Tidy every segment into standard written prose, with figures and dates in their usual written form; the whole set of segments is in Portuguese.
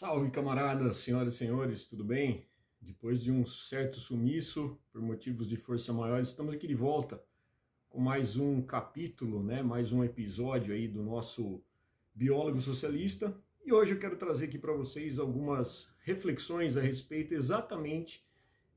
Salve, camaradas, senhoras e senhores, tudo bem? Depois de um certo sumiço, por motivos de força maior, estamos aqui de volta com mais um capítulo, né? Mais um episódio aí do nosso Biólogo Socialista. E hoje eu quero trazer aqui para vocês algumas reflexões a respeito exatamente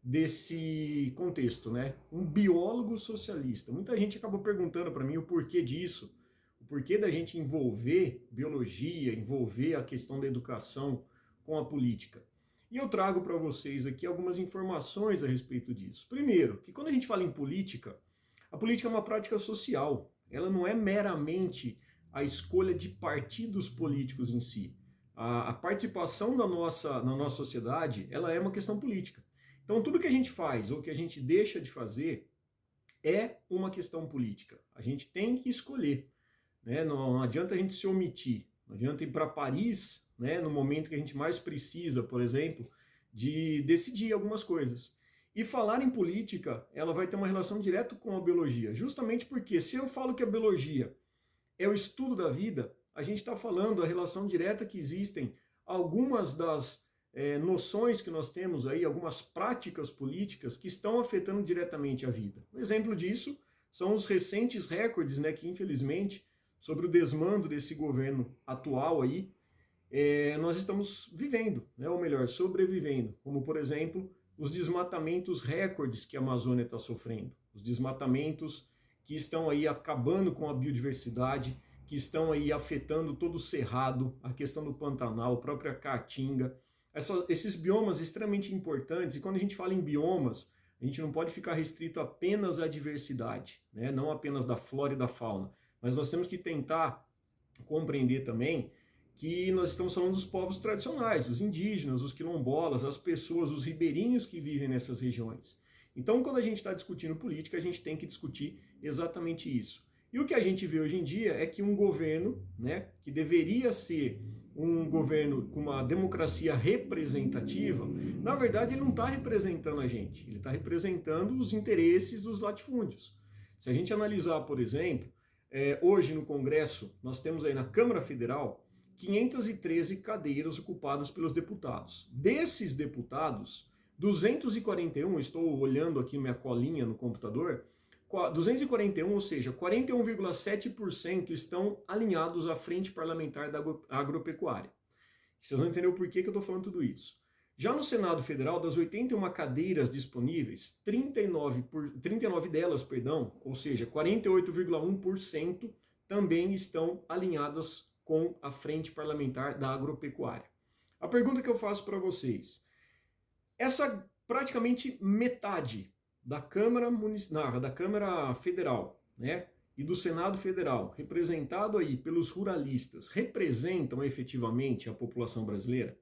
desse contexto, né? Um biólogo socialista. Muita gente acabou perguntando para mim o porquê disso, o porquê da gente envolver biologia, envolver a questão da educação com a política. E eu trago para vocês aqui algumas informações a respeito disso. Primeiro, que quando a gente fala em política, a política é uma prática social. Ela não é meramente a escolha de partidos políticos em si. A participação na nossa sociedade, ela é uma questão política. Então, tudo que a gente faz ou que a gente deixa de fazer é uma questão política. A gente tem que escolher, né? Não adianta a gente se omitir, não adianta ir para Paris, né, no momento que a gente mais precisa, por exemplo, de decidir algumas coisas. E falar em política, ela vai ter uma relação direta com a biologia, justamente porque se eu falo que a biologia é o estudo da vida, a gente está falando a relação direta que existem algumas das noções que nós temos aí, algumas práticas políticas que estão afetando diretamente a vida. Um exemplo disso são os recentes recordes, né, que infelizmente, sobre o desmando desse governo atual aí, nós estamos vivendo, né, ou melhor, sobrevivendo, como por exemplo, os desmatamentos recordes que a Amazônia está sofrendo, os desmatamentos que estão aí acabando com a biodiversidade, que estão aí afetando todo o cerrado, a questão do Pantanal, a própria Caatinga, esses biomas extremamente importantes. E quando a gente fala em biomas, a gente não pode ficar restrito apenas à diversidade, né? Não apenas da flora e da fauna, mas nós temos que tentar compreender também que nós estamos falando dos povos tradicionais, os indígenas, os quilombolas, as pessoas, os ribeirinhos que vivem nessas regiões. Então, quando a gente está discutindo política, a gente tem que discutir exatamente isso. E o que a gente vê hoje em dia é que um governo, né, que deveria ser um governo com uma democracia representativa, na verdade ele não está representando a gente, ele está representando os interesses dos latifúndios. Se a gente analisar, por exemplo, hoje no Congresso, nós temos aí na Câmara Federal 513 cadeiras ocupadas pelos deputados. Desses deputados, 241, estou olhando aqui minha colinha no computador, 241, ou seja, 41,7% estão alinhados à Frente Parlamentar da Agropecuária. Vocês vão entender o porquê que eu estou falando tudo isso. Já no Senado Federal, das 81 cadeiras disponíveis, 39 delas, ou seja, 48,1% também estão alinhadas com a Frente Parlamentar da Agropecuária. A pergunta que eu faço para vocês, essa praticamente metade da Câmara Federal, né, e do Senado Federal, representado aí pelos ruralistas, representam efetivamente a população brasileira?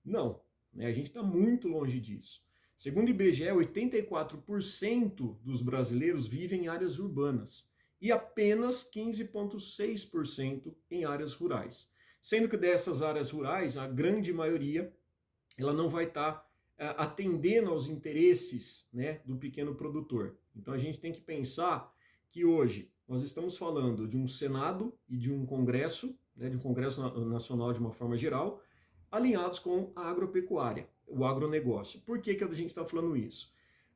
Não, né, a gente está muito longe disso. Segundo o IBGE, 84% dos brasileiros vivem em áreas urbanas e apenas 15,6% em áreas rurais. Sendo que dessas áreas rurais, a grande maioria, ela não vai estar atendendo aos interesses, né, do pequeno produtor. Então a gente tem que pensar que hoje nós estamos falando de um Senado e de um Congresso, né, de um Congresso Nacional de uma forma geral, alinhados com a agropecuária, o agronegócio. Por que que a gente está falando isso?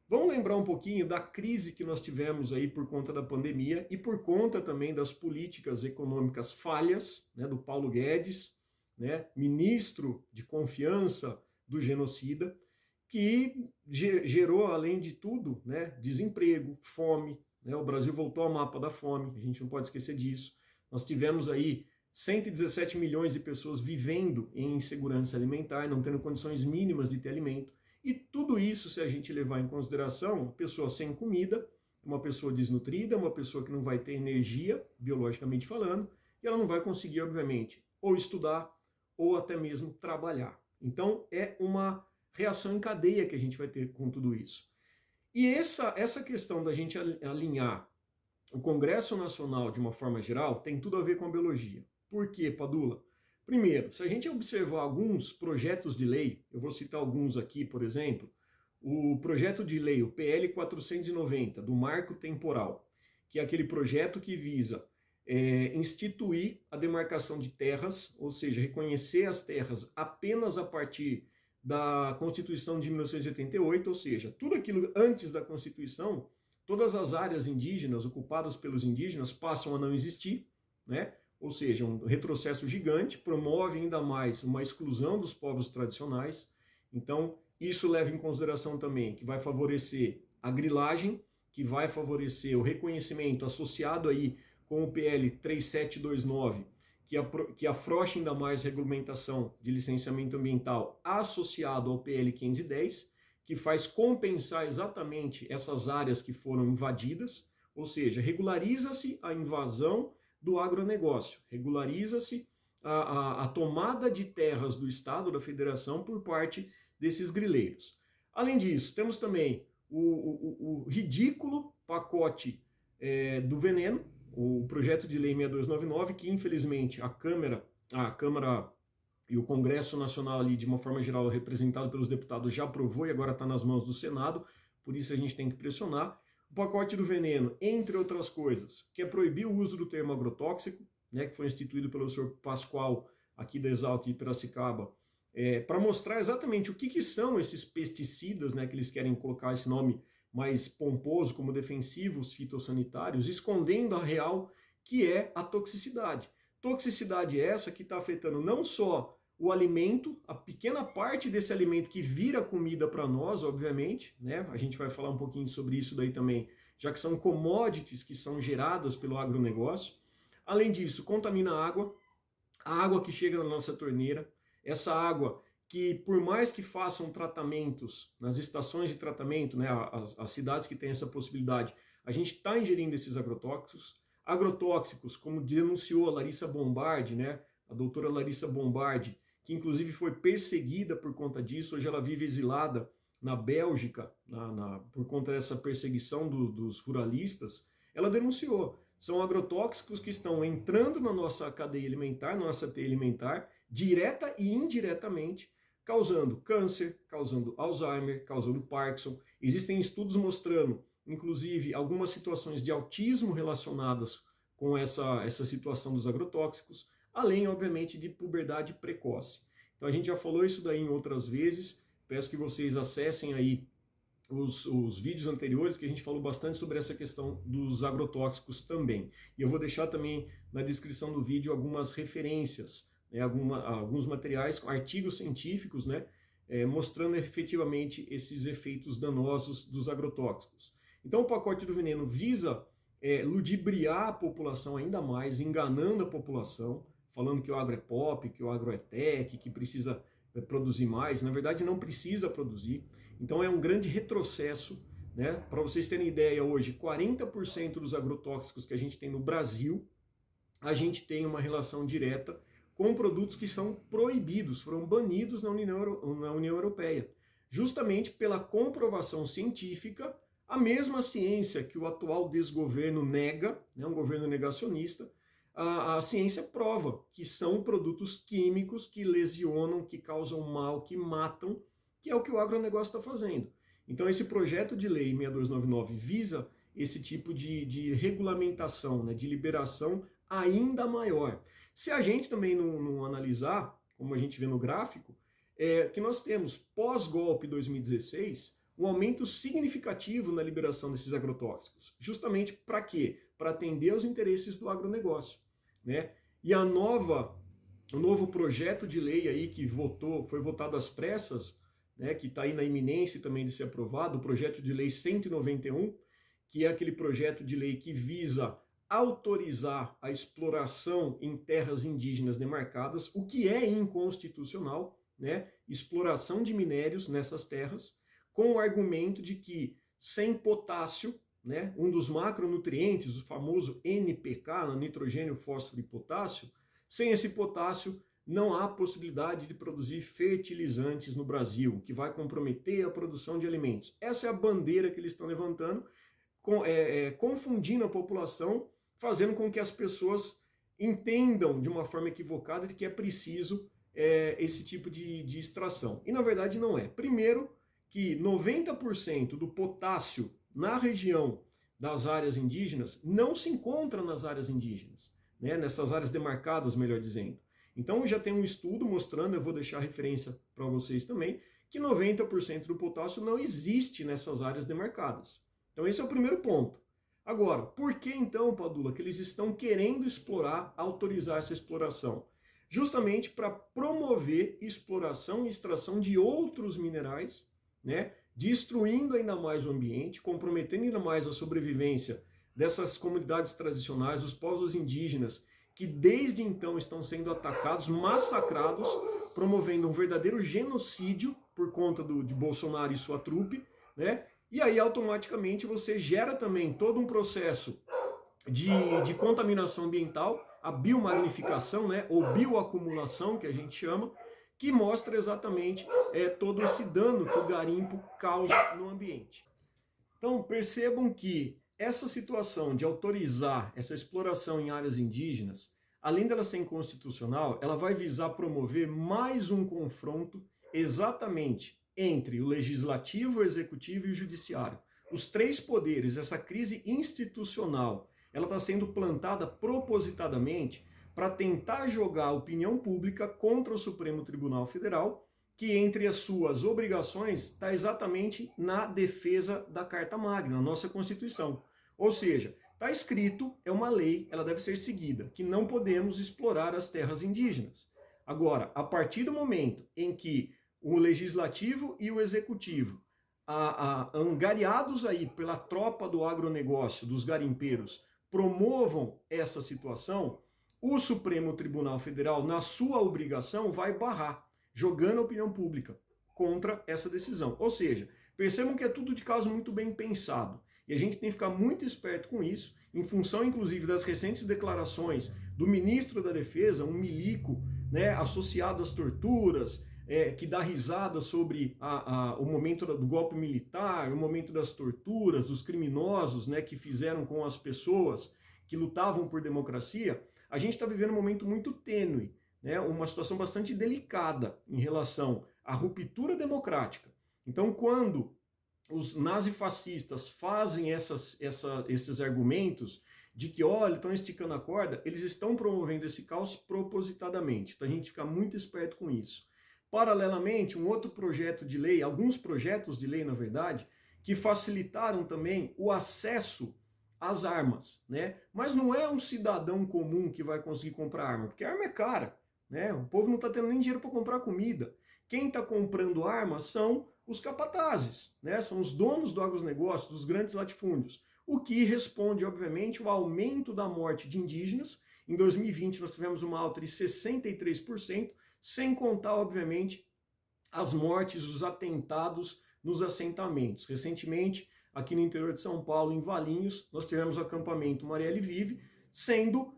Vamos lembrar um pouquinho da crise que nós tivemos aí por conta da pandemia e por conta também das políticas econômicas falhas, né, do Paulo Guedes, né, ministro de confiança do genocida, que gerou, além de tudo, né, desemprego, fome, né, o Brasil voltou ao mapa da fome, a gente não pode esquecer disso. Nós tivemos aí 117 milhões de pessoas vivendo em insegurança alimentar, não tendo condições mínimas de ter alimento. E tudo isso, se a gente levar em consideração, uma pessoa sem comida, uma pessoa desnutrida, uma pessoa que não vai ter energia, biologicamente falando, e ela não vai conseguir, obviamente, ou estudar, ou até mesmo trabalhar. Então, é uma reação em cadeia que a gente vai ter com tudo isso. E essa questão da gente alinhar o Congresso Nacional de uma forma geral tem tudo a ver com a biologia. Por quê, Padula? Primeiro, se a gente observar alguns projetos de lei, eu vou citar alguns aqui, por exemplo, o projeto de lei, o PL 490, do Marco Temporal, que é aquele projeto que visa instituir a demarcação de terras, ou seja, reconhecer as terras apenas a partir da Constituição de 1988, ou seja, tudo aquilo antes da Constituição, todas as áreas indígenas ocupadas pelos indígenas passam a não existir, né? Ou seja, um retrocesso gigante, promove ainda mais uma exclusão dos povos tradicionais. Então, isso leva em consideração também que vai favorecer a grilagem, que vai favorecer o reconhecimento associado aí com o PL 3729, que afrouxa ainda mais a regulamentação de licenciamento ambiental associado ao PL 510, que faz compensar exatamente essas áreas que foram invadidas, ou seja, regulariza-se a invasão do agronegócio, regulariza-se a tomada de terras do Estado, da Federação, por parte desses grileiros. Além disso, temos também o ridículo pacote do veneno, o projeto de lei 6299, que infelizmente a Câmara e o Congresso Nacional ali, de uma forma geral, representado pelos deputados, já aprovou e agora está nas mãos do Senado, por isso a gente tem que pressionar. O pacote do veneno, entre outras coisas, que é proibir o uso do termo agrotóxico, né, que foi instituído pelo senhor Pascoal, aqui da Exalc de Piracicaba, para mostrar exatamente o que são esses pesticidas, né, que eles querem colocar esse nome mais pomposo, como defensivos fitossanitários, escondendo a real que é a toxicidade. Toxicidade essa que está afetando não só o alimento, a pequena parte desse alimento que vira comida para nós, obviamente, né? A gente vai falar um pouquinho sobre isso daí também, já que são commodities que são geradas pelo agronegócio. Além disso, contamina a água que chega na nossa torneira, essa água que, por mais que façam tratamentos nas estações de tratamento, né, as cidades que têm essa possibilidade, a gente está ingerindo esses agrotóxicos, como denunciou a Larissa Bombardi, né, a doutora Larissa Bombardi, que inclusive foi perseguida por conta disso, hoje ela vive exilada na Bélgica, por conta dessa perseguição dos ruralistas. Ela denunciou, são agrotóxicos que estão entrando na nossa cadeia alimentar, na nossa teia alimentar, direta e indiretamente, causando câncer, causando Alzheimer, causando Parkinson. Existem estudos mostrando, inclusive, algumas situações de autismo relacionadas com essa situação dos agrotóxicos, além, obviamente, de puberdade precoce. Então, a gente já falou isso daí em outras vezes. Peço que vocês acessem aí os vídeos anteriores, que a gente falou bastante sobre essa questão dos agrotóxicos também. E eu vou deixar também na descrição do vídeo algumas referências, né, alguns materiais, artigos científicos, né, mostrando efetivamente esses efeitos danosos dos agrotóxicos. Então o pacote do veneno visa ludibriar a população ainda mais, enganando a população, falando que o agro é pop, que o agro é tech, que precisa produzir mais. Na verdade não precisa produzir. Então é um grande retrocesso, né? Para vocês terem ideia, hoje 40% dos agrotóxicos que a gente tem no Brasil, a gente tem uma relação direta com produtos que são proibidos, foram banidos na União Europeia, justamente pela comprovação científica, a mesma ciência que o atual desgoverno nega, né, um governo negacionista, a ciência prova que são produtos químicos que lesionam, que causam mal, que matam, que é o que o agronegócio está fazendo. Então esse projeto de lei 6299 visa esse tipo de regulamentação, né, de liberação ainda maior. Se a gente também não analisar, como a gente vê no gráfico, que nós temos, pós-golpe 2016, um aumento significativo na liberação desses agrotóxicos. Justamente para quê? Para atender aos interesses do agronegócio, né? E o novo projeto de lei aí que foi votado às pressas, né, que está aí na iminência também de ser aprovado, o projeto de lei 191, que é aquele projeto de lei que visa autorizar a exploração em terras indígenas demarcadas, o que é inconstitucional, né? Exploração de minérios nessas terras, com o argumento de que sem potássio, né, um dos macronutrientes, o famoso NPK, nitrogênio, fósforo e potássio, sem esse potássio não há possibilidade de produzir fertilizantes no Brasil, o que vai comprometer a produção de alimentos. Essa é a bandeira que eles estão levantando, confundindo a população, fazendo com que as pessoas entendam de uma forma equivocada de que é preciso esse tipo de extração. E na verdade não é. Primeiro, que 90% do potássio na região das áreas indígenas não se encontra nas áreas indígenas, né? Nessas áreas demarcadas, melhor dizendo. Então já tem um estudo mostrando, eu vou deixar a referência para vocês também, que 90% do potássio não existe nessas áreas demarcadas. Então esse é o primeiro ponto. Agora, por que então, Padula, que eles estão querendo explorar, autorizar essa exploração? Justamente para promover exploração e extração de outros minerais, né? Destruindo ainda mais o ambiente, comprometendo ainda mais a sobrevivência dessas comunidades tradicionais, dos povos indígenas, que desde então estão sendo atacados, massacrados, promovendo um verdadeiro genocídio por conta de Bolsonaro e sua trupe, né? E aí automaticamente você gera também todo um processo de contaminação ambiental, a biomagnificação, né? Ou bioacumulação, que a gente chama, que mostra exatamente todo esse dano que o garimpo causa no ambiente. Então percebam que essa situação de autorizar essa exploração em áreas indígenas, além dela ser inconstitucional, ela vai visar promover mais um confronto exatamente entre o legislativo, o executivo e o judiciário. Os três poderes, essa crise institucional, ela está sendo plantada propositadamente para tentar jogar a opinião pública contra o Supremo Tribunal Federal, que entre as suas obrigações está exatamente na defesa da Carta Magna, a nossa Constituição. Ou seja, está escrito, é uma lei, ela deve ser seguida, que não podemos explorar as terras indígenas. Agora, a partir do momento em que o legislativo e o executivo, angariados aí pela tropa do agronegócio, dos garimpeiros, promovam essa situação, o Supremo Tribunal Federal, na sua obrigação, vai barrar, jogando a opinião pública contra essa decisão. Ou seja, percebam que é tudo de caso muito bem pensado. E a gente tem que ficar muito esperto com isso, em função, inclusive, das recentes declarações do ministro da Defesa, um milico, né, associado às torturas, que dá risada sobre o momento do golpe militar, o momento das torturas, dos criminosos, né, que fizeram com as pessoas que lutavam por democracia. A gente está vivendo um momento muito tênue, né, uma situação bastante delicada em relação à ruptura democrática. Então, quando os nazifascistas fazem esses argumentos de que, olha, estão esticando a corda, eles estão promovendo esse caos propositadamente. Então a gente fica muito esperto com isso. Paralelamente, um outro projeto de lei, alguns projetos de lei, na verdade, que facilitaram também o acesso às armas, né? Mas não é um cidadão comum que vai conseguir comprar arma, porque a arma é cara, né? O povo não está tendo nem dinheiro para comprar comida. Quem está comprando armas são os capatazes, né? São os donos do agronegócio, dos grandes latifúndios, o que responde, obviamente, ao aumento da morte de indígenas. Em 2020, nós tivemos uma alta de 63%, sem contar, obviamente, as mortes, os atentados nos assentamentos. Recentemente, aqui no interior de São Paulo, em Valinhos, nós tivemos o acampamento Marielle Vive sendo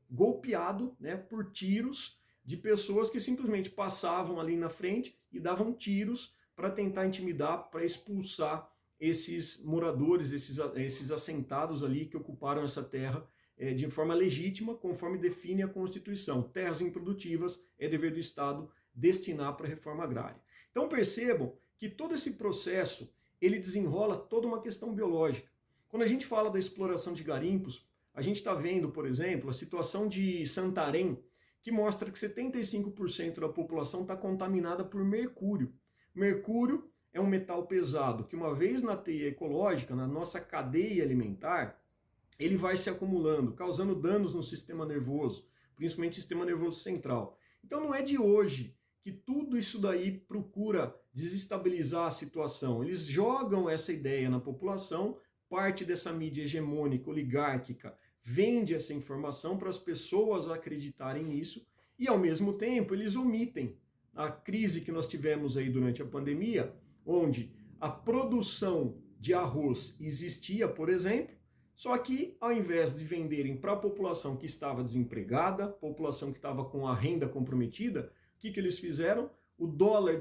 golpeado, né, por tiros de pessoas que simplesmente passavam ali na frente e davam tiros para tentar intimidar, para expulsar esses moradores, esses assentados ali que ocuparam essa terra de forma legítima, conforme define a Constituição. Terras improdutivas é dever do Estado destinar para a reforma agrária. Então percebam que todo esse processo, ele desenrola toda uma questão biológica. Quando a gente fala da exploração de garimpos, a gente está vendo, por exemplo, a situação de Santarém, que mostra que 75% da população está contaminada por mercúrio. Mercúrio é um metal pesado que, uma vez na teia ecológica, na nossa cadeia alimentar, ele vai se acumulando, causando danos no sistema nervoso, principalmente sistema nervoso central. Então não é de hoje que tudo isso daí procura desestabilizar a situação. Eles jogam essa ideia na população, parte dessa mídia hegemônica, oligárquica, vende essa informação para as pessoas acreditarem nisso e, ao mesmo tempo, eles omitem a crise que nós tivemos aí durante a pandemia, onde a produção de arroz existia, por exemplo, só que ao invés de venderem para a população que estava desempregada, população que estava com a renda comprometida, o que eles fizeram? O dólar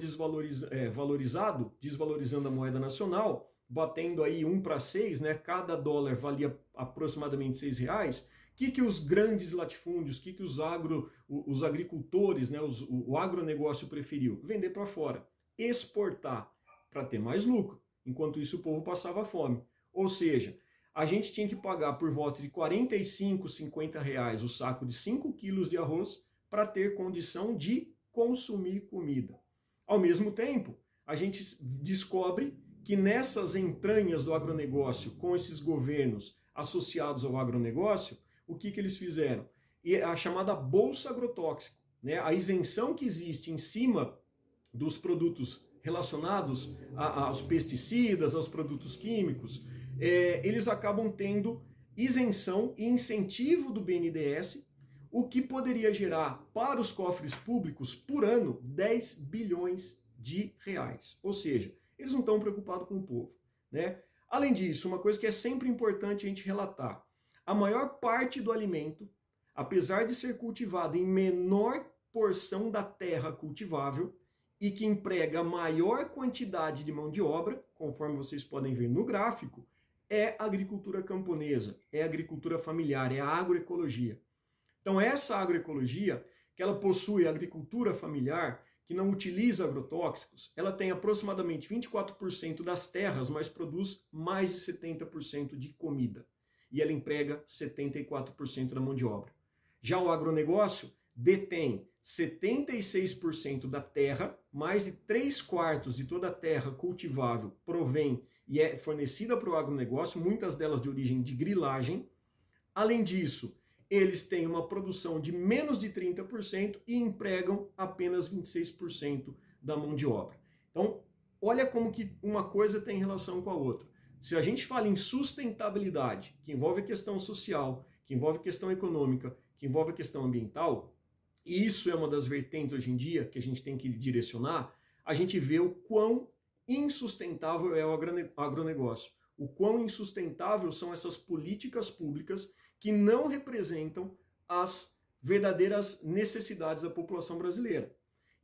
valorizado, desvalorizando a moeda nacional, batendo aí 1:6, né? Cada dólar valia aproximadamente R$6. O que os grandes latifúndios, que os agricultores, né? O agronegócio preferiu? Vender para fora, exportar para ter mais lucro. enquanto isso o povo passava fome. Ou seja, a gente tinha que pagar por volta de 45, 50 reais o saco de 5 quilos de arroz para ter condição de consumir comida. Ao mesmo tempo, a gente descobre que nessas entranhas do agronegócio, com esses governos associados ao agronegócio, o que eles fizeram? A chamada bolsa agrotóxico, né? A isenção que existe em cima dos produtos relacionados aos pesticidas, aos produtos químicos, eles acabam tendo isenção e incentivo do BNDES, o que poderia gerar para os cofres públicos por ano 10 bilhões de reais. Ou seja, eles não estão preocupados com o povo, né? Além disso, uma coisa que é sempre importante a gente relatar, a maior parte do alimento, apesar de ser cultivado em menor porção da terra cultivável e que emprega maior quantidade de mão de obra, conforme vocês podem ver no gráfico, é agricultura camponesa, é agricultura familiar, é a agroecologia. Então essa agroecologia, que ela possui a agricultura familiar, que não utiliza agrotóxicos, ela tem aproximadamente 24% das terras, mas produz mais de 70% de comida. E ela emprega 74% da mão de obra. Já o agronegócio detém 76% da terra, mais de 3/4 de toda a terra cultivável provém e é fornecida para o agronegócio, muitas delas de origem de grilagem. Além disso, eles têm uma produção de menos de 30% e empregam apenas 26% da mão de obra. Então, olha como que uma coisa tem relação com a outra. Se a gente fala em sustentabilidade, que envolve a questão social, que envolve a questão econômica, que envolve a questão ambiental, e isso é uma das vertentes hoje em dia que a gente tem que direcionar, a gente vê o quão insustentável é o agronegócio, o quão insustentável são essas políticas públicas que não representam as verdadeiras necessidades da população brasileira.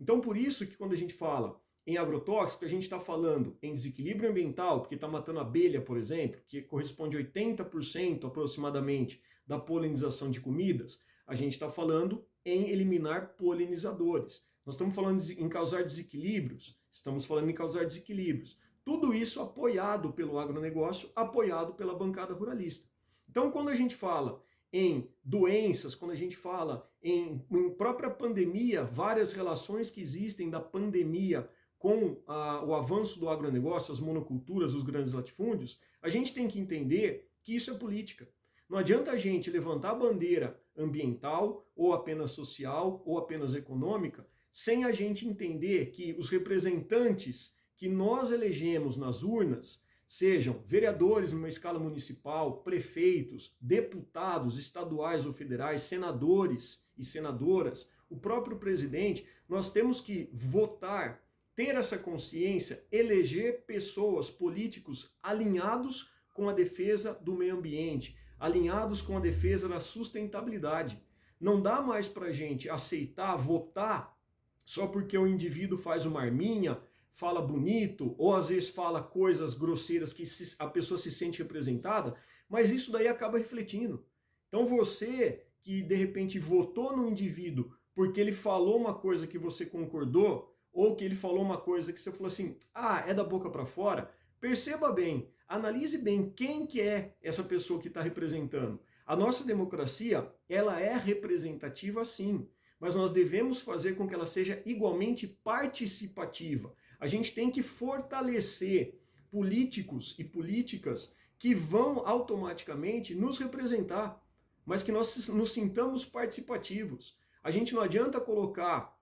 Então, por isso que quando a gente fala em agrotóxico, a gente está falando em desequilíbrio ambiental, porque está matando abelha, por exemplo, que corresponde a 80% aproximadamente da polinização de comidas, a gente está falando em eliminar polinizadores. Nós estamos falando em causar desequilíbrios, estamos falando em causar desequilíbrios. Tudo isso apoiado pelo agronegócio, apoiado pela bancada ruralista. Então, quando a gente fala em doenças, quando a gente fala em própria pandemia, várias relações que existem da pandemia com o avanço do agronegócio, as monoculturas, os grandes latifúndios, a gente tem que entender que isso é política. Não adianta a gente levantar a bandeira ambiental, ou apenas social, ou apenas econômica, sem a gente entender que os representantes que nós elegemos nas urnas, sejam vereadores numa escala municipal, prefeitos, deputados estaduais ou federais, senadores e senadoras, o próprio presidente, nós temos que votar, ter essa consciência, eleger pessoas, políticos alinhados com a defesa do meio ambiente, alinhados com a defesa da sustentabilidade. Não dá mais para a gente aceitar, votar, só porque o indivíduo faz uma arminha, fala bonito, ou às vezes fala coisas grosseiras que a pessoa se sente representada, mas isso daí acaba refletindo. Então você que de repente votou no indivíduo porque ele falou uma coisa que você concordou, ou que ele falou uma coisa que você falou assim, é da boca para fora, perceba bem, analise bem quem que é essa pessoa que está representando. A nossa democracia, ela é representativa sim, mas nós devemos fazer com que ela seja igualmente participativa. A gente tem que fortalecer políticos e políticas que vão automaticamente nos representar, mas que nós nos sintamos participativos. A gente não adianta colocar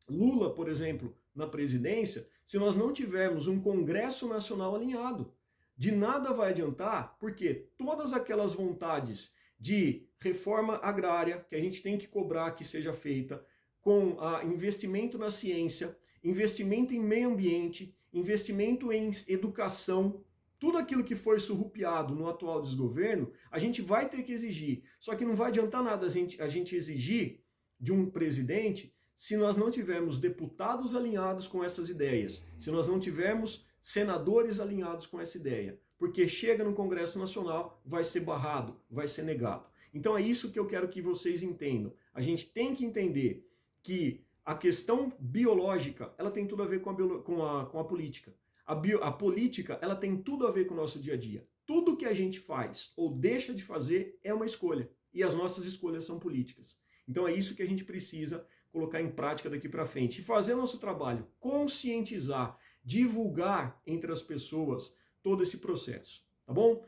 Lula, por exemplo, na presidência, se nós não tivermos um Congresso Nacional alinhado. De nada vai adiantar, porque todas aquelas vontades de reforma agrária que a gente tem que cobrar que seja feita, com investimento na ciência, investimento em meio ambiente, investimento em educação, tudo aquilo que foi surrupiado no atual desgoverno, a gente vai ter que exigir. Só que não vai adiantar nada a gente exigir de um presidente se nós não tivermos deputados alinhados com essas ideias, se nós não tivermos senadores alinhados com essa ideia, porque chega no Congresso Nacional, vai ser barrado, vai ser negado. Então é isso que eu quero que vocês entendam. A gente tem que entender que a questão biológica, ela tem tudo a ver com a política. A política, ela tem tudo a ver com o nosso dia a dia. Tudo que a gente faz ou deixa de fazer é uma escolha. E as nossas escolhas são políticas. Então é isso que a gente precisa colocar em prática daqui para frente. E fazer o nosso trabalho, conscientizar, divulgar entre as pessoas todo esse processo. Tá bom?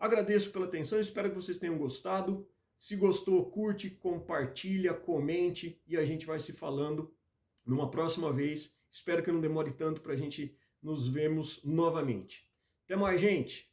Agradeço pela atenção, espero que vocês tenham gostado. Se gostou, curte, compartilha, comente e a gente vai se falando numa próxima vez. Espero que não demore tanto para a gente nos vermos novamente. Até mais, gente!